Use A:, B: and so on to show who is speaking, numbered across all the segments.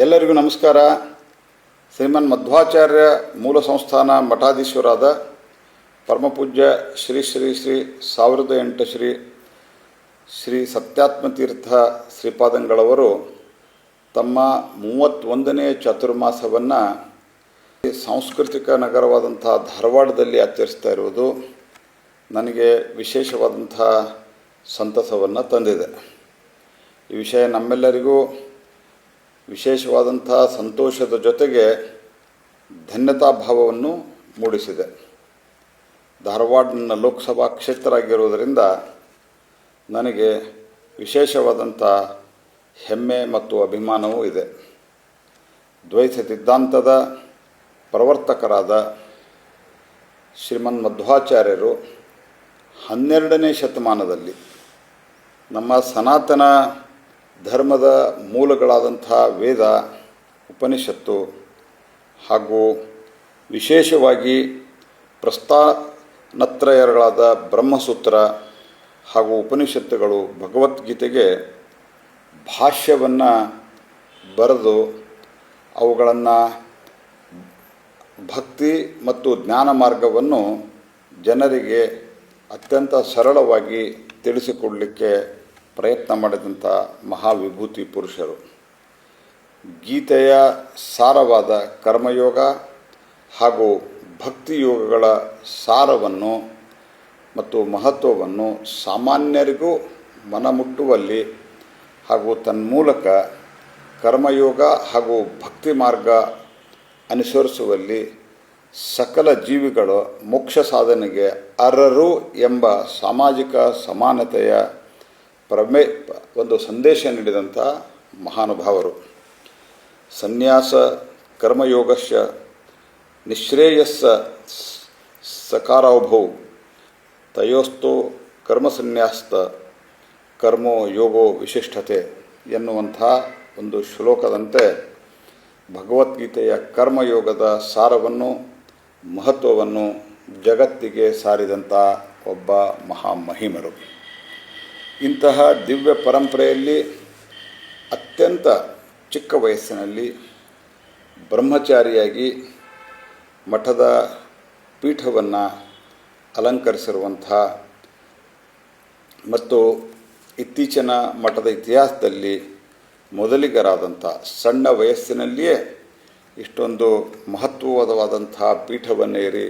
A: ಎಲ್ಲರಿಗೂ ನಮಸ್ಕಾರ. ಶ್ರೀಮನ್ ಮಧ್ವಾಚಾರ್ಯ ಮೂಲ ಸಂಸ್ಥಾನ ಮಠಾಧೀಶ್ವರಾದ ಪರಮಪೂಜ್ಯ ಶ್ರೀ ಶ್ರೀ ಶ್ರೀ 1008 ಶ್ರೀ ಶ್ರೀ ಸತ್ಯಾತ್ಮತೀರ್ಥ ಶ್ರೀಪಾದಂಗಳವರು ತಮ್ಮ 31ನೇ ಚಾತುರ್ಮಾಸವನ್ನು ಸಾಂಸ್ಕೃತಿಕ ನಗರವಾದಂಥ ಧಾರವಾಡದಲ್ಲಿ ಆಚರಿಸ್ತಾ ಇರುವುದು ನನಗೆ ವಿಶೇಷವಾದಂಥ ಸಂತಸವನ್ನು ತಂದಿದೆ. ಈ ವಿಷಯ ನಮ್ಮೆಲ್ಲರಿಗೂ ವಿಶೇಷವಾದಂಥ ಸಂತೋಷದ ಜೊತೆಗೆ ಧನ್ಯತಾಭಾವವನ್ನು ಮೂಡಿಸಿದೆ. ಧಾರವಾಡ ನನ್ನ ಲೋಕಸಭಾ ಕ್ಷೇತ್ರ ಆಗಿರುವುದರಿಂದ ನನಗೆ ವಿಶೇಷವಾದಂಥ ಹೆಮ್ಮೆ ಮತ್ತು ಅಭಿಮಾನವೂ ಇದೆ. ದ್ವೈತ ಸಿದ್ಧಾಂತದ ಪ್ರವರ್ತಕರಾದ ಶ್ರೀಮನ್ ಮಧ್ವಾಚಾರ್ಯರು 12ನೇ ಶತಮಾನದಲ್ಲಿ ನಮ್ಮ ಸನಾತನ ಧರ್ಮದ ಮೂಲಗಳಾದಂಥ ವೇದ, ಉಪನಿಷತ್ತು ಹಾಗೂ ವಿಶೇಷವಾಗಿ ಪ್ರಸ್ಥಾನತ್ರಯಗಳಾದ ಬ್ರಹ್ಮಸೂತ್ರ ಹಾಗೂ ಉಪನಿಷತ್ತುಗಳು ಭಗವದ್ಗೀತೆಗೆ ಭಾಷ್ಯವನ್ನು ಬರೆದು ಅವುಗಳನ್ನು ಭಕ್ತಿ ಮತ್ತು ಜ್ಞಾನ ಮಾರ್ಗವನ್ನು ಜನರಿಗೆ ಅತ್ಯಂತ ಸರಳವಾಗಿ ತಿಳಿಸಿಕೊಡಲಿಕ್ಕೆ ಪ್ರಯತ್ನ ಮಾಡಿದಂಥ ಮಹಾವಿಭೂತಿ ಪುರುಷರು. ಗೀತೆಯ ಸಾರವಾದ ಕರ್ಮಯೋಗ ಹಾಗೂ ಭಕ್ತಿಯೋಗಗಳ ಸಾರವನ್ನು ಮತ್ತು ಮಹತ್ವವನ್ನು ಸಾಮಾನ್ಯರಿಗೂ ಮನಮುಟ್ಟುವಲ್ಲಿ ಹಾಗೂ ತನ್ಮೂಲಕ ಕರ್ಮಯೋಗ ಹಾಗೂ ಭಕ್ತಿ ಮಾರ್ಗ ಅನುಸರಿಸುವಲ್ಲಿ ಸಕಲ ಜೀವಿಗಳು ಮೋಕ್ಷ ಸಾಧನೆಗೆ ಅರ್ಹರು ಎಂಬ ಸಾಮಾಜಿಕ ಸಮಾನತೆಯ ಒಂದು ಸಂದೇಶ ನೀಡಿದಂಥ ಮಹಾನುಭಾವರು. ಸನ್ಯಾಸ ಕರ್ಮಯೋಗಶ್ಚ ನಿಶ್ರೇಯಸ್ಸ ಸಕಾರೌಭೌ ತಯೋಸ್ತೋ ಕರ್ಮಸನ್ಯಾಸ್ತ ಕರ್ಮೋ ಯೋಗೋ ವಿಶಿಷ್ಟತೆ ಎನ್ನುವಂಥ ಒಂದು ಶ್ಲೋಕದಂತೆ ಭಗವದ್ಗೀತೆಯ ಕರ್ಮಯೋಗದ ಸಾರವನ್ನು ಮಹತ್ವವನ್ನು ಜಗತ್ತಿಗೆ ಸಾರಿದಂಥ ಒಬ್ಬ ಮಹಾಮಹಿಮರು. ಇಂತಹ ದಿವ್ಯ ಪರಂಪರೆಯಲ್ಲಿ ಅತ್ಯಂತ ಚಿಕ್ಕ ವಯಸ್ಸಿನಲ್ಲಿ ಬ್ರಹ್ಮಚಾರಿಯಾಗಿ ಮಠದ ಪೀಠವನ್ನು ಅಲಂಕರಿಸಿರುವಂಥ ಮತ್ತು ಇತ್ತೀಚಿನ ಮಠದ ಇತಿಹಾಸದಲ್ಲಿ ಮೊದಲಿಗರಾದಂಥ ಸಣ್ಣ ವಯಸ್ಸಿನಲ್ಲಿಯೇ ಇಷ್ಟೊಂದು ಮಹತ್ವವಾದಂಥ ಪೀಠವನ್ನೇರಿ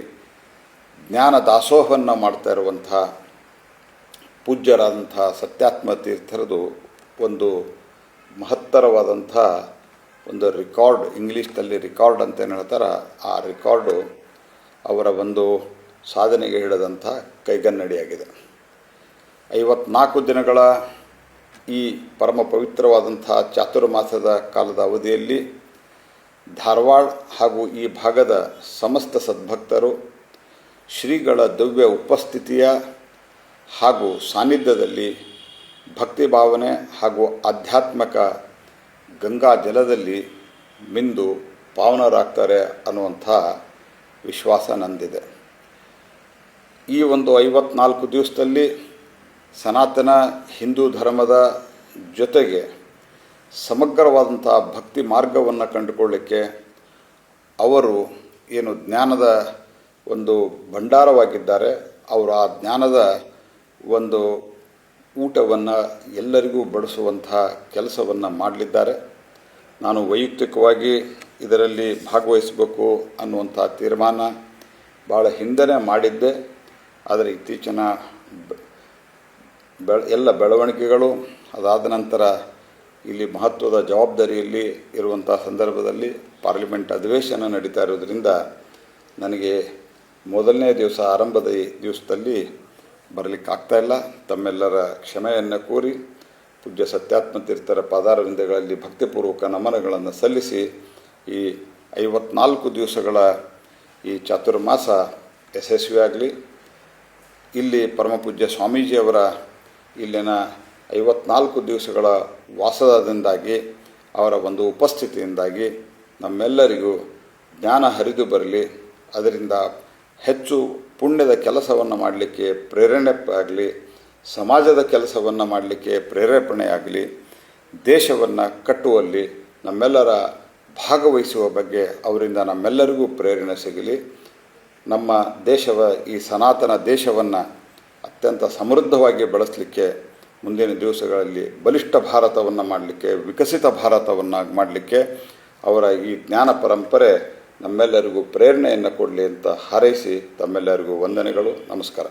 A: ಜ್ಞಾನ ದಾಸೋಹವನ್ನು ಮಾಡ್ತಾ ಇರುವಂಥ ಪೂಜ್ಯರಾದಂಥ ಸತ್ಯಾತ್ಮ ತೀರ್ಥರದು ಒಂದು ಮಹತ್ತರವಾದಂಥ ಒಂದು ರೆಕಾರ್ಡ್, ಇಂಗ್ಲೀಷ್ನಲ್ಲಿ ರೆಕಾರ್ಡ್ ಅಂತ ಏನು ಹೇಳ್ತಾರೆ, ಆ ರೆಕಾರ್ಡು ಅವರ ಒಂದು ಸಾಧನೆಗೆ ಹಿಡಿದಂಥ ಕೈಗನ್ನಡಿಯಾಗಿದೆ. 54 ದಿನಗಳ ಈ ಪರಮ ಪವಿತ್ರವಾದಂಥ ಚಾತುರ್ಮಾಸದ ಕಾಲದ ಅವಧಿಯಲ್ಲಿ ಧಾರವಾಡ ಹಾಗೂ ಈ ಭಾಗದ ಸಮಸ್ತ ಸದ್ಭಕ್ತರು ಶ್ರೀಗಳ ದಿವ್ಯ ಉಪಸ್ಥಿತಿಯ ಹಾಗೂ ಸಾನ್ನಿಧ್ಯದಲ್ಲಿ ಭಕ್ತಿ ಭಾವನೆ ಹಾಗೂ ಆಧ್ಯಾತ್ಮಿಕ ಗಂಗಾ ಜಲದಲ್ಲಿ ಮಿಂದು ಪಾವನರಾಗ್ತಾರೆ ಅನ್ನುವಂಥ ವಿಶ್ವಾಸ ನಂದಿದೆ. ಈ ಒಂದು 54 ದಿವಸದಲ್ಲಿ ಸನಾತನ ಹಿಂದೂ ಧರ್ಮದ ಜೊತೆಗೆ ಸಮಗ್ರವಾದಂಥ ಭಕ್ತಿ ಮಾರ್ಗವನ್ನು ಕಂಡುಕೊಳ್ಳಲಿಕ್ಕೆ ಅವರು ಏನು ಜ್ಞಾನದ ಒಂದು ಭಂಡಾರವಾಗಿದ್ದಾರೆ, ಅವರು ಆ ಜ್ಞಾನದ ಒಂದು ಊಟವನ್ನು ಎಲ್ಲರಿಗೂ ಬಡಿಸುವಂಥ ಕೆಲಸವನ್ನು ಮಾಡಲಿದ್ದಾರೆ. ನಾನು ವೈಯಕ್ತಿಕವಾಗಿ ಇದರಲ್ಲಿ ಭಾಗವಹಿಸಬೇಕು ಅನ್ನುವಂಥ ತೀರ್ಮಾನ ಭಾಳ ಹಿಂದೆನೇ ಮಾಡಿದ್ದೆ. ಆದರೆ ಇತ್ತೀಚಿನ ಎಲ್ಲ ಬೆಳವಣಿಗೆಗಳು ಅದಾದ ನಂತರ ಇಲ್ಲಿ ಮಹತ್ವದ ಜವಾಬ್ದಾರಿಯಲ್ಲಿ ಇರುವಂಥ ಸಂದರ್ಭದಲ್ಲಿ ಪಾರ್ಲಿಮೆಂಟ್ ಅಧಿವೇಶನ ನಡೀತಾ ಇರೋದರಿಂದ ನನಗೆ ಮೊದಲನೇ ದಿವಸ ಆರಂಭದ ದಿವಸದಲ್ಲಿ ಬರಲಿಕ್ಕಾಗ್ತಾಯಿಲ್ಲ. ತಮ್ಮೆಲ್ಲರ ಕ್ಷಮೆಯನ್ನು ಕೋರಿ ಪೂಜ್ಯ ಸತ್ಯಾತ್ಮ ತೀರ್ಥರ ಪಾದಾರವಿಂದಗಳಲ್ಲಿ ಭಕ್ತಿಪೂರ್ವಕ ನಮನಗಳನ್ನು ಸಲ್ಲಿಸಿ ಈ 54 ದಿವಸಗಳ ಈ ಚಾತುರ್ಮಾಸ ಯಶಸ್ವಿಯಾಗಲಿ. ಇಲ್ಲಿ ಪರಮಪೂಜ್ಯ ಸ್ವಾಮೀಜಿಯವರ ಇಲ್ಲಿನ 54 ದಿವಸಗಳ ವಾಸದಿಂದಾಗಿ ಅವರ ಒಂದು ಉಪಸ್ಥಿತಿಯಿಂದಾಗಿ ನಮ್ಮೆಲ್ಲರಿಗೂ ಜ್ಞಾನ ಹರಿದು ಬರಲಿ. ಅದರಿಂದ ಹೆಚ್ಚು ಪುಣ್ಯದ ಕೆಲಸವನ್ನು ಮಾಡಲಿಕ್ಕೆ ಪ್ರೇರಣೆ ಆಗಲಿ, ಸಮಾಜದ ಕೆಲಸವನ್ನು ಮಾಡಲಿಕ್ಕೆ ಪ್ರೇರೇಪಣೆಯಾಗಲಿ, ದೇಶವನ್ನು ಕಟ್ಟುವಲ್ಲಿ ನಮ್ಮೆಲ್ಲರ ಭಾಗವಹಿಸುವ ಬಗ್ಗೆ ಅವರಿಂದ ನಮ್ಮೆಲ್ಲರಿಗೂ ಪ್ರೇರಣೆ ಸಿಗಲಿ. ನಮ್ಮ ಈ ಸನಾತನ ದೇಶವನ್ನು ಅತ್ಯಂತ ಸಮೃದ್ಧವಾಗಿ ಬೆಳೆಸಲಿಕ್ಕೆ ಮುಂದಿನ ದಿವಸಗಳಲ್ಲಿ ಬಲಿಷ್ಠ ಭಾರತವನ್ನು ಮಾಡಲಿಕ್ಕೆ, ವಿಕಸಿತ ಭಾರತವನ್ನು ಮಾಡಲಿಕ್ಕೆ ಅವರ ಈ ಜ್ಞಾನ ಪರಂಪರೆ ನಮ್ಮೆಲ್ಲರಿಗೂ ಪ್ರೇರಣೆಯನ್ನು ಕೊಡಲಿ ಅಂತ ಹಾರೈಸಿ ತಮ್ಮೆಲ್ಲರಿಗೂ ವಂದನೆಗಳು. ನಮಸ್ಕಾರ.